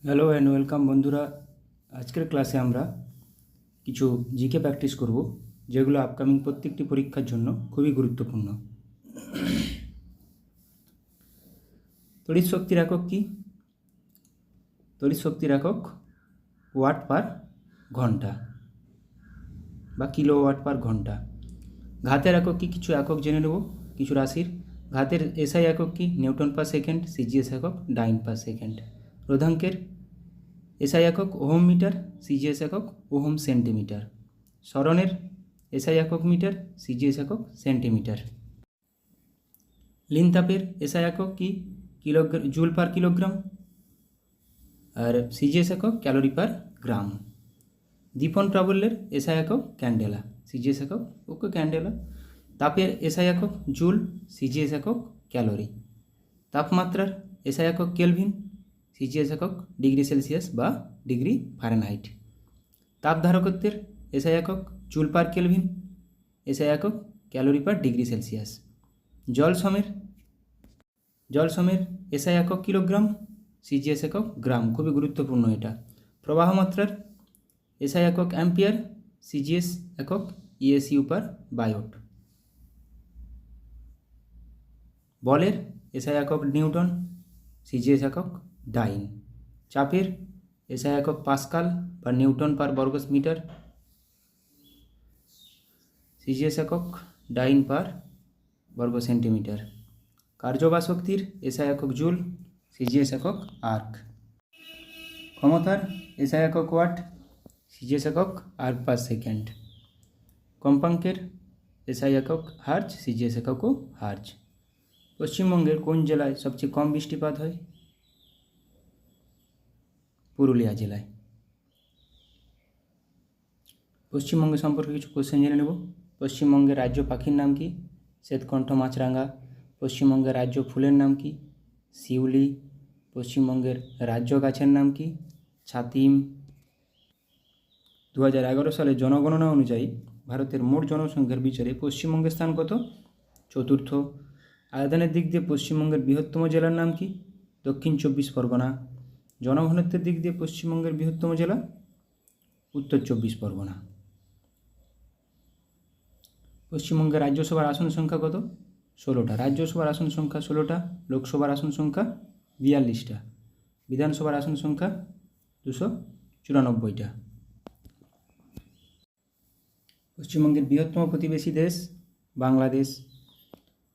Hello and welcome বন্ধুরা। আজকের ক্লাসে আমরা কিছু জিকে প্র্যাকটিস করব, যেগুলো আপকামিং প্রত্যেকটি পরীক্ষার জন্য খুবই গুরুত্বপূর্ণ। তড়িৎ শক্তির একক কী? তড়িৎ শক্তির একক ওয়াট পার ঘন্টা বা কিলোওয়াট পার ঘন্টা। ঘাতের একক কী? কিছু একক জেনে নেব, কিছু রাশির। ঘাতের এসআই একক কী? Newton per second. সিজিএস একক ডাইন পার সেকেন্ড। রোধাঙ্কের এসআই একক ওহম মিটার। সিজিএস একক ওহম সেন্টিমিটার। সরণের এসআই একক মিটার। সিজিএস একক সেন্টিমিটার। লিনতাপের এসআই একক কি? কিলোগ্রাম জুল পার কিলোগ্রাম, আর সিজিএস একক ক্যালোরি পার গ্রাম। দীপন প্রাবল্যের এসআই একক ক্যান্ডেলা। সিজিএস একক ওকে ক্যান্ডেলা। তাপের এসআই একক জুল। সিজিএস একক ক্যালোরি। তাপমাত্রার এসআই একক কেলভিন। সিজিএস একক ডিগ্রি সেলসিয়াস বা ডিগ্রি ফারেনহাইট। তাপধারকত্বের এসআই একক জুল পার কেলভিন। এসআই একক ক্যালোরি পার ডিগ্রি সেলসিয়াস। জল সমের এসআই একক কিলোগ্রাম। সিজিএস একক গ্রাম। খুবই গুরুত্বপূর্ণ এটা। প্রবাহমাত্রার এসআই একক অ্যাম্পিয়ার। সিজিএস একক ইএসইউ পার বায়োট। বলের এসআই একক নিউটন। সিজিএস একক ডাইন। চাপের এসআই একক পাস্কাল বা নিউটন পার বর্গ মিটার। সিজিএস একক ডাইন পার বর্গ সেন্টিমিটার। কার্য বা শক্তির এসআই একক জুল। সিজিএস একক আর্ক। ক্ষমতার এসআই একক ওয়াট। সিজিএস একক আর্ক পার সেকেন্ড। কম্পাঙ্কের এসআই একক হার্জ। সিজিএস এককও হার্জ। পশ্চিমবঙ্গের কোন জেলায় সবচেয়ে কম বৃষ্টিপাত হয়? পুরুলিয়া জেলায়। পশ্চিমবঙ্গ সম্পর্কে কিছু কোশ্চেন জেনে নেব। পশ্চিমবঙ্গের রাজ্য পাখির নাম কি? শ্বেতকণ্ঠ মাছরাঙা। পশ্চিমবঙ্গের রাজ্য ফুলের নাম কি? শিউলি। পশ্চিমবঙ্গের রাজ্য গাছের নাম কি? ছাতিম। 2011 সালে জনগণনা অনুযায়ী ভারতের মোট জনসংখ্যার বিচারে পশ্চিমবঙ্গের স্থান কত? চতুর্থ। আয়তনের দিক দিয়ে পশ্চিমবঙ্গের বৃহত্তম জেলার নাম কি? দক্ষিণ 24 পরগনা। জনঘনত্বের দিক দিয়ে পশ্চিমবঙ্গের বৃহত্তম জেলা উত্তর 24 পরগনা। পশ্চিমবঙ্গের রাজ্যসভার আসন সংখ্যা কত? 16টা। রাজ্যসভার আসন সংখ্যা 16টা। লোকসভার আসন সংখ্যা 42টা। বিধানসভার আসন সংখ্যা 294টা। পশ্চিমবঙ্গের বৃহত্তম প্রতিবেশী দেশ বাংলাদেশ।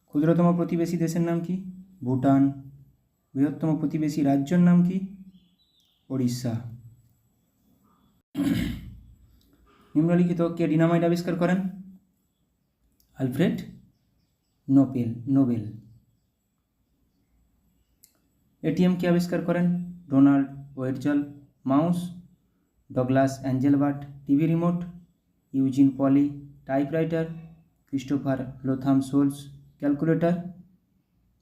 ক্ষুদ্রতম প্রতিবেশী দেশের নাম কি? ভুটান। বৃহত্তম প্রতিবেশী রাজ্যের নাম কি? ওড়িশা। নিম্নলিখিত কে ডিনামাইট আবিষ্কার করেন? Alfred Nobel. এটিএম কে আবিষ্কার করেন? Donald Wetzel. Mouse Douglas Engelbart. TV remote Eugene Polley. Typewriter Christopher Latham Sholes. Calculator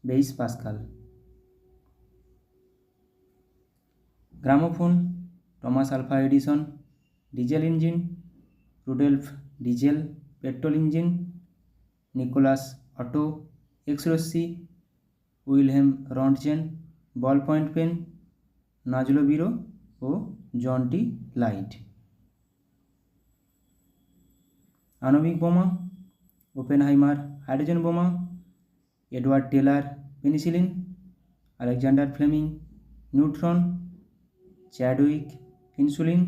Blaise Pascal. Gramophone Thomas Alva Edison. Diesel engine Rudolf Diesel. Petrol engine Nicolaus Otto. X রশ্মি Wilhelm Roentgen. Ball point pen Laszlo Biro ও John T Light. আণবিক বোমা Oppenheimer. Hydrogen বোমা Edward Teller. Penicillin Alexander Fleming. Neutron Chadwick. Insulin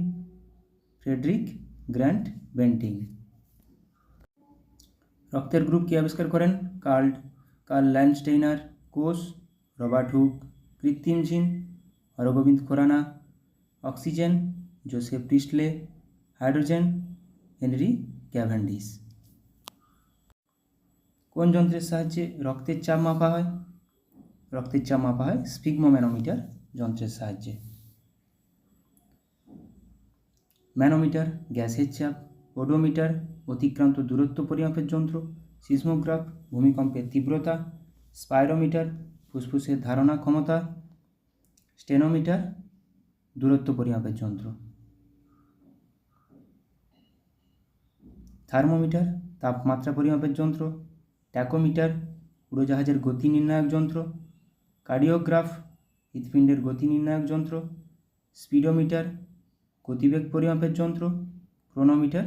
Frederick Grant Banting. রক্তের group কে আবিষ্কার করেন? Karl Landsteiner. কোষ রবার্ট হুক। কৃত্রিম gene Hargobind Khorana. Oxygen Joseph Priestley. Hydrogen Henry Cavendish. কোন যন্ত্রের সাহায্যে রক্তের চাপ মাপা হয়? রক্তের চাপ মাপা হয় স্ফিগমোম্যানোমিটার যন্ত্রের সাহায্যে। ম্যানোমিটার গ্যাসের চাপ। ওডোমিটার অতিক্রান্ত দূরত্ব পরিমাপের যন্ত্র। সিসমোগ্রাফ ভূমিকম্পের তীব্রতা। স্পাইরোমিটার ফুসফুসের ধারণা ক্ষমতা। স্টেনোমিটার দূরত্ব পরিমাপের যন্ত্র। থার্মোমিটার তাপমাত্রা পরিমাপের যন্ত্র। ট্যাকোমিটার উড়োজাহাজের গতি নির্ণায়ক যন্ত্র। কার্ডিওগ্রাফ হৃৎপিণ্ডের গতি নির্ণায়ক যন্ত্র। স্পিডোমিটার গতিবেগ পরিমাপের যন্ত্র, ক্রোনোমিটার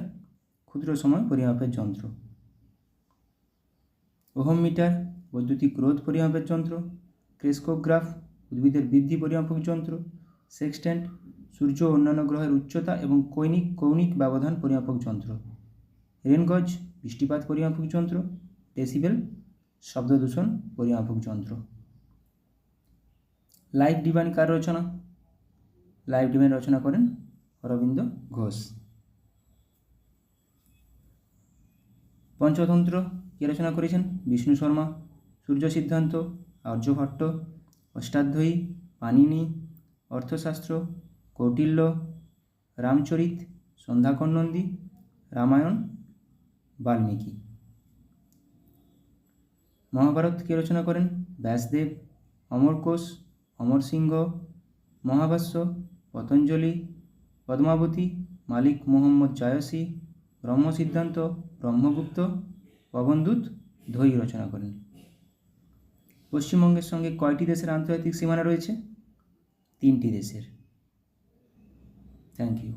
ক্ষুদ্র সময় পরিমাপের যন্ত্র, ওহম মিটার বৈদ্যুতিক রোধ পরিমাপের যন্ত্র, ক্রেস্কোগ্রাফ উদ্ভিদের বৃদ্ধি পরিমাপক যন্ত্র, সেক্সট্যান্ট সূর্য ও অন্যান্য গ্রহের উচ্চতা এবং কৌণিক ব্যবধান পরিমাপক যন্ত্র, রেনগজ বৃষ্টিপাত পরিমাপক যন্ত্র, ডেসিবেল শব্দদূষণ পরিমাপক যন্ত্র। লাইফ ডিভাইন কার রচনা? লাইফ ডিভাইন রচনা করেন অরবিন্দ ঘোষ। পঞ্চতন্ত্র কে রচনা করেছেন? বিষ্ণু শর্মা। সূর্য সিদ্ধান্ত আর্যভট্ট। অষ্টাধ্যায়ী পাণিনি। অর্থশাস্ত্র কৌটিল্য। রামচরিত সন্ধ্যাকর নন্দী। রামায়ণ বাল্মীকি। মহাভারত কে রচনা করেন? ব্যাসদেব। অমরকোষ অমরসিংহ। মহাভাষ্য পতঞ্জলি। পদ্মাবতী মালিক মোহাম্মদ জায়সী। ব্রহ্মসিদ্ধান্ত ব্রহ্মগুপ্ত। পবনদূত ধৈ রচনা করেন। পশ্চিমবঙ্গের সঙ্গে কয়টি দেশের আন্তর্জাতিক সীমানা রয়েছে? 3টি দেশের। Thank you.